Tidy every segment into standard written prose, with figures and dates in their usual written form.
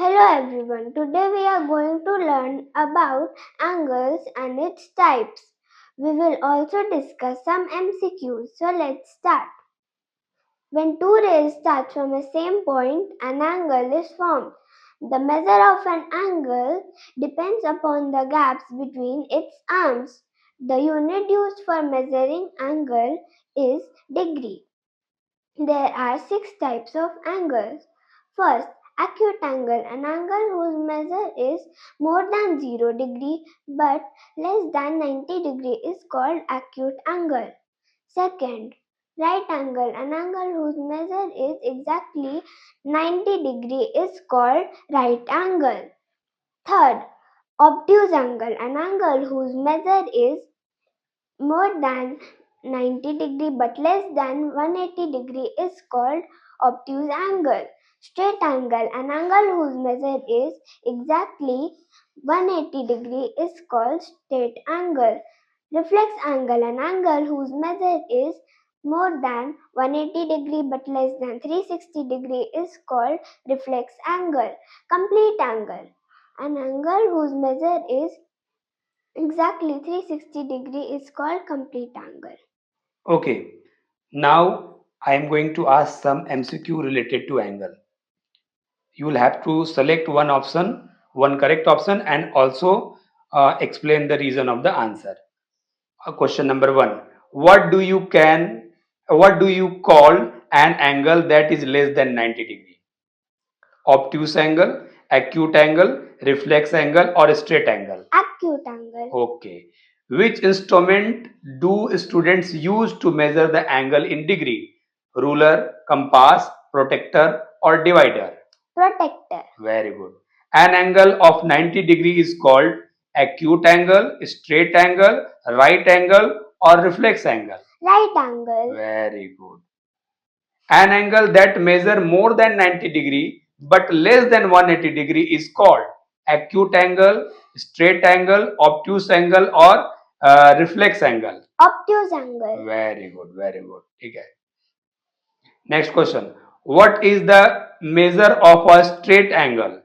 Hello everyone, today we are going to learn about angles and its types. We will also discuss some MCQs, so let's start. When two rays start from a same point, an angle is formed. The measure of an angle depends upon the gaps between its arms. The unit used for measuring angle is degree. There are 6 types of angles. First, acute angle, an angle whose measure is more than 0 degree but less than 90 degree is called acute angle. Second, right angle, an angle whose measure is exactly 90 degree is called right angle. Third, obtuse angle, an angle whose measure is more than 90 degree but less than 180 degree is called obtuse angle. Straight angle, an angle whose measure is exactly 180 degree is called straight angle. Reflex angle, an angle whose measure is more than 180 degree but less than 360 degree is called reflex angle. Complete angle, an angle whose measure is exactly 360 degree is called complete angle. Okay, now I am going to ask some MCQ related to angle. You will have to select one option, one correct option, and also explain the reason of the answer. Question number one: What do you call an angle that is less than 90 degree? Obtuse angle, acute angle, reflex angle, or straight angle? Acute angle. Okay. Which instrument do students use to measure the angle in degree? Ruler, compass, protractor, or divider? Protector. Very good. An angle of 90 degree is called acute angle, straight angle, right angle, or reflex angle? Right angle. Very good. An angle that measure more than 90 degree but less than 180 degree is called acute angle, straight angle, obtuse angle, or reflex angle? Obtuse angle. Very good, very good. Okay. Next question. What is the measure of a straight angle?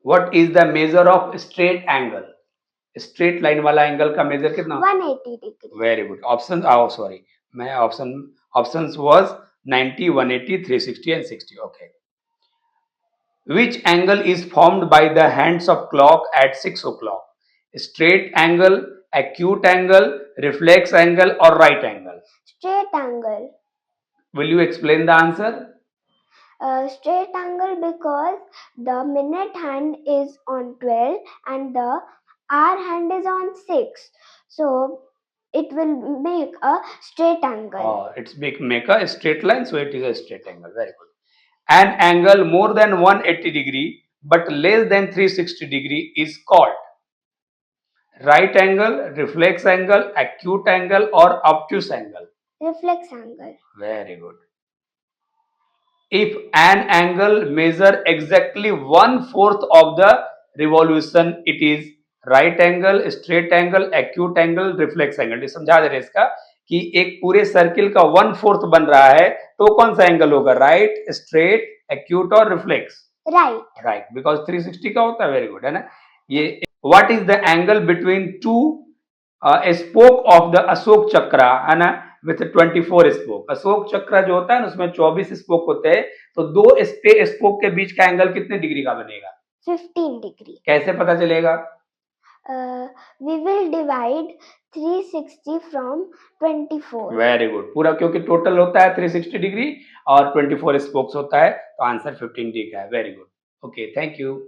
What is the measure of straight angle? Straight line वाला angle का major कितना? 180 degree. Very good. Options. Oh, sorry. My options was 90, 180, 360, and 60. Okay. Which angle is formed by the hands of clock at 6 o'clock? Straight angle, acute angle, reflex angle, or right angle? Straight angle. Will you explain the answer? Straight angle because the minute hand is on 12 and the hour hand is on 6. So it will make a straight angle. It's make a straight line, so it is a straight angle. Very good. An angle more than 180 degree but less than 360 degree is called right angle, reflex angle, acute angle, or obtuse angle? Reflex angle. Very good. If an angle measure exactly 1/4 of the revolution, it is right angle, straight angle, acute angle, reflex angle. समझा दे रहे इसका कि एक पूरे circle का 1/4 बन रहा है तो कौन सा एंगल होगा? राइट, स्ट्रेट, एक्यूट और रिफ्लेक्स? राइट. राइट, बिकॉज 360 का होता है. वेरी गुड, है ना. ये what is the angle between two spoke of the Ashok चक्र, है ना, विथ 24 स्पोक. अशोक चक्र जो होता है ना उसमें 24 स्पोक होते हैं, तो दो स्पोक के बीच का एंगल कितने डिग्री का बनेगा? 15 डिग्री. कैसे पता चलेगा? We will divide 360 from 24. Very good. पूरा क्योंकि टोटल होता है 360 डिग्री और 24 स्पोक्स होता है, तो आंसर 15 डिग्री का है. Very good. Okay, thank you.